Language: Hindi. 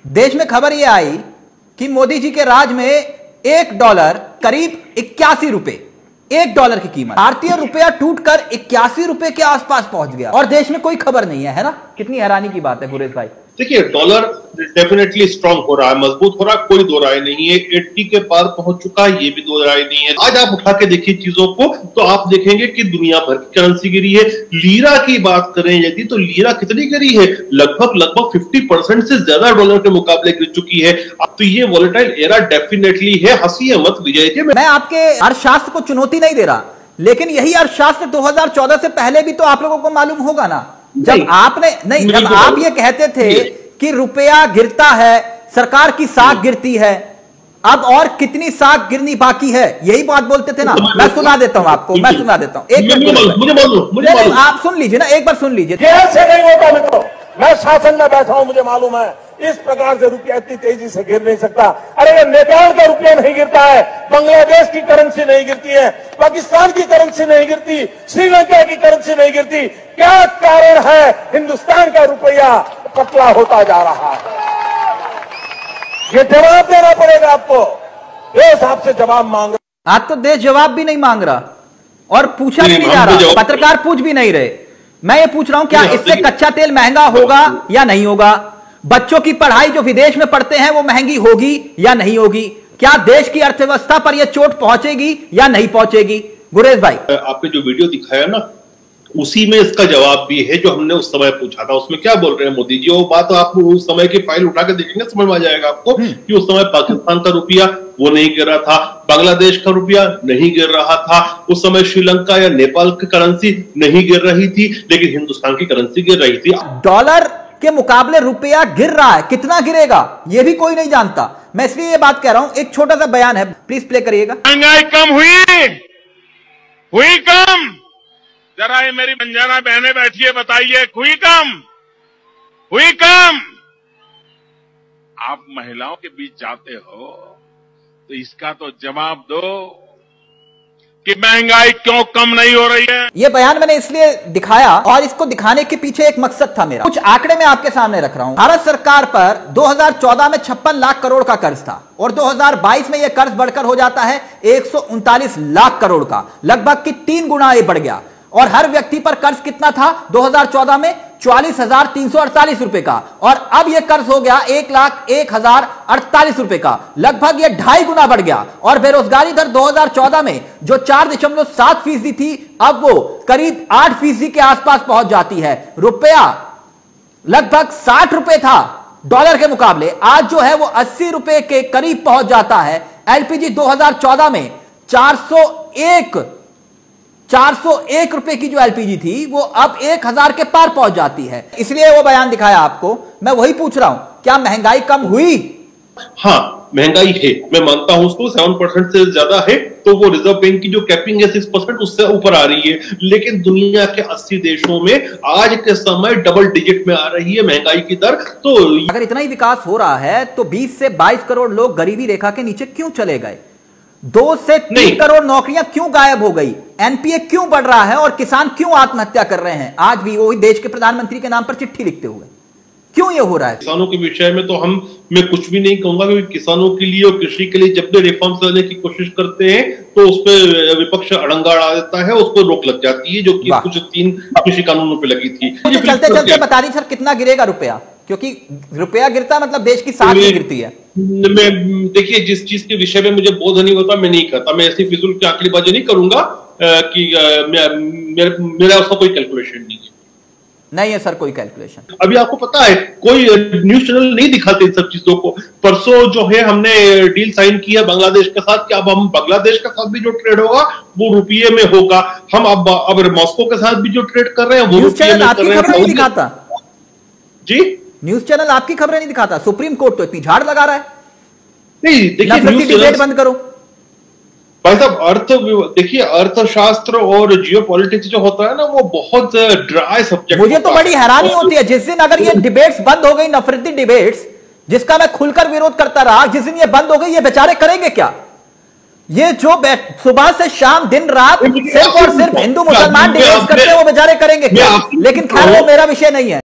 देश में खबर यह आई कि मोदी जी के राज में $1 करीब 81 रुपए, $1 की कीमत, भारतीय रुपया टूटकर 81 रुपए के आसपास पहुंच गया और देश में कोई खबर नहीं है ना। कितनी हैरानी की बात है गुरेज भाई। देखिए, डॉलर डेफिनेटली स्ट्रांग हो रहा है, मजबूत हो रहा है, कोई दो राय नहीं है। 80 के पार पहुंच चुका है, ये भी दो राय नहीं है। आज आप उठा के देखिए चीजों को तो आप देखेंगे कि दुनिया भर की करेंसी गिरी है। लीरा की बात करें यदि तो लीरा कितनी गिरी है, लगभग 50% से ज्यादा डॉलर के मुकाबले गिर चुकी है। अब तो ये वॉलेटाइल एरा डेफिनेटली है। हंसी मत विजय जी, मैं आपके अर्थशास्त्र को चुनौती नहीं दे रहा, लेकिन यही अर्थशास्त्र 2014 से पहले भी तो आप लोगों को मालूम होगा ना। जब आपने जब आप ये कहते थे कि रुपया गिरता है, सरकार की साख गिरती है, अब और कितनी साख गिरनी बाकी है, यही बात बोलते थे ना। मैं सुना देता हूं आपको, मैं सुना देता हूं, एक मिनट आप सुन लीजिए ना, एक बार सुन लीजिए। कैसे नहीं होता मित्रों, मैं शासन में बैठा हूं, मुझे मालूम है इस प्रकार से रुपया इतनी तेजी से गिर नहीं सकता। अरे नेपाल का रुपया नहीं गिरता है, बांग्लादेश की करेंसी नहीं गिरती है, पाकिस्तान की करेंसी नहीं गिरती, श्रीलंका की करेंसी नहीं गिरती। क्या कारण है हिंदुस्तान का रुपया पतला होता जा रहा है? ये जवाब देना पड़ेगा आपको। देश आपसे जवाब मांग रहा। आज तो देश जवाब भी नहीं मांग रहा और पूछा भी नहीं जा रहा, पत्रकार पूछ भी नहीं रहे। मैं ये पूछ रहा हूं, क्या इससे कच्चा तेल महंगा होगा या नहीं होगा? बच्चों की पढ़ाई जो विदेश में पढ़ते हैं वो महंगी होगी या नहीं होगी? क्या देश की अर्थव्यवस्था पर यह चोट पहुंचेगी या नहीं पहुंचेगी? गुरेज भाई, आपने जो वीडियो दिखाया ना, उसी में इसका जवाब भी है जो हमने उस समय पूछा था। उसमें क्या बोल रहे हैं मोदी जी, वो बात आप उस समय की फाइल उठा के देखेंगे, समझ में आ जाएगा आपको कि उस समय पाकिस्तान का रुपया वो नहीं गिर रहा था, बांग्लादेश का रुपया नहीं गिर रहा था, उस समय श्रीलंका या नेपाल की करेंसी नहीं गिर रही थी, लेकिन हिंदुस्तान की करेंसी गिर रही थी। डॉलर के मुकाबले रुपया गिर रहा है, कितना गिरेगा ये भी कोई नहीं जानता। मैं इसलिए ये बात कह रहा हूं, एक छोटा सा बयान है, प्लीज प्ले करिएगा। महंगाई कम हुई कम? जरा ये मेरी बंजारा बहनें बैठिए, बताइए, हुई कम? आप महिलाओं के बीच जाते हो तो इसका तो जवाब दो कि महंगाई क्यों कम नहीं हो रही है। यह बयान मैंने इसलिए दिखाया और इसको दिखाने के पीछे एक मकसद था मेरा। कुछ आंकड़े मैं आपके सामने रख रहा हूं। भारत सरकार पर 2014 में 56 लाख करोड़ का कर्ज था और 2022 में यह कर्ज बढ़कर हो जाता है 139 लाख करोड़ का, लगभग कि 3 गुना ये बढ़ गया। और हर व्यक्ति पर कर्ज कितना था 2014 में? 44,348 रुपए का, और अब यह कर्ज हो गया 1,01,048 रुपए का, लगभग यह 2.5 गुना बढ़ गया। और बेरोजगारी दर 2014 में जो 4.7% थी, अब वो करीब 8% के आसपास पहुंच जाती है। रुपया लगभग 60 रुपए था डॉलर के मुकाबले, आज जो है वो 80 रुपए के करीब पहुंच जाता है। एलपीजी 2014 में 401 रुपए की जो एलपीजी थी वो अब 1,000 के पार पहुंच जाती है। इसलिए वो बयान दिखाया आपको। मैं वही पूछ रहा हूं, क्या महंगाई कम हुई? हाँ, महंगाई है, मैं मानता हूं उसको, 7% से ज्यादा है। तो वो रिजर्व बैंक की जो कैपिंग है 6%, उससे ऊपर आ रही है। लेकिन दुनिया के 80 देशों में आज के समय डबल डिजिट में आ रही है महंगाई की दर। तो अगर इतना ही विकास हो रहा है तो 20 से 22 करोड़ लोग गरीबी रेखा के नीचे क्यों चले गए? 2 से 3 करोड़ नौकरियां क्यों गायब हो गई? एनपीए क्यों बढ़ रहा है और किसान क्यों आत्महत्या कर रहे हैं आज भी, वही देश के प्रधानमंत्री के नाम पर चिट्ठी लिखते हुए? क्यों ये हो रहा है? किसानों के विषय में तो मैं कुछ भी नहीं कहूंगा, क्योंकि किसानों के लिए और कृषि के लिए जब भी रिफॉर्म्स लाने की कोशिश करते हैं तो उस पर विपक्ष अड़ंगा अड़ा देता है, उसको रोक लग जाती है, जो कि कुछ 3 कृषि कानूनों पे लगी थी। चलते चलते बता दी सर, कितना गिरेगा रुपया? क्योंकि रुपया गिरता मतलब देश की साख भी गिरती है। मैं देखिए, जिस चीज के विषय में मुझे बोध नहीं होता मैं नहीं करता। मैं ऐसी फिजूल की आंकड़ेबाजी नहीं करूंगा कि मेरा उसका कोई कैलकुलेशन नहीं है सर, कोई कैलकुलेशन। अभी आपको पता है कोई न्यूज चैनल नहीं दिखाते इन सब चीजों को। परसों जो है हमने डील साइन किया बांग्लादेश के साथ कि अब हम बांग्लादेश के साथ भी जो ट्रेड होगा वो रुपये में होगा। हम अब मॉस्को के साथ भी जो ट्रेड कर रहे हैं वो रुपये में कर रहे हैं। दिखाता जी, न्यूज चैनल आपकी खबरें नहीं दिखाता। सुप्रीम कोर्ट तो इतनी झाड़ लगा रहा है। नहीं, देखिए डिबेट बंद करो भाई साहब। देखिए, अर्थशास्त्र और जियोपॉलिटिक्स जो होता है ना, वो बहुत ड्राई सब्जेक्ट। मुझे तो बड़ी हैरानी होती है जिस दिन अगर ये डिबेट्स बंद हो गई, नफरती डिबेट्स जिसका मैं खुलकर विरोध करता रहा, जिस दिन ये बंद हो गई, ये बेचारे करेंगे क्या? ये जो सुबह से शाम दिन रात सिर्फ और सिर्फ हिंदू मुसलमान डिबेट्स करते हैं, वो बेचारे करेंगे क्या? लेकिन खैर वो मेरा विषय नहीं है।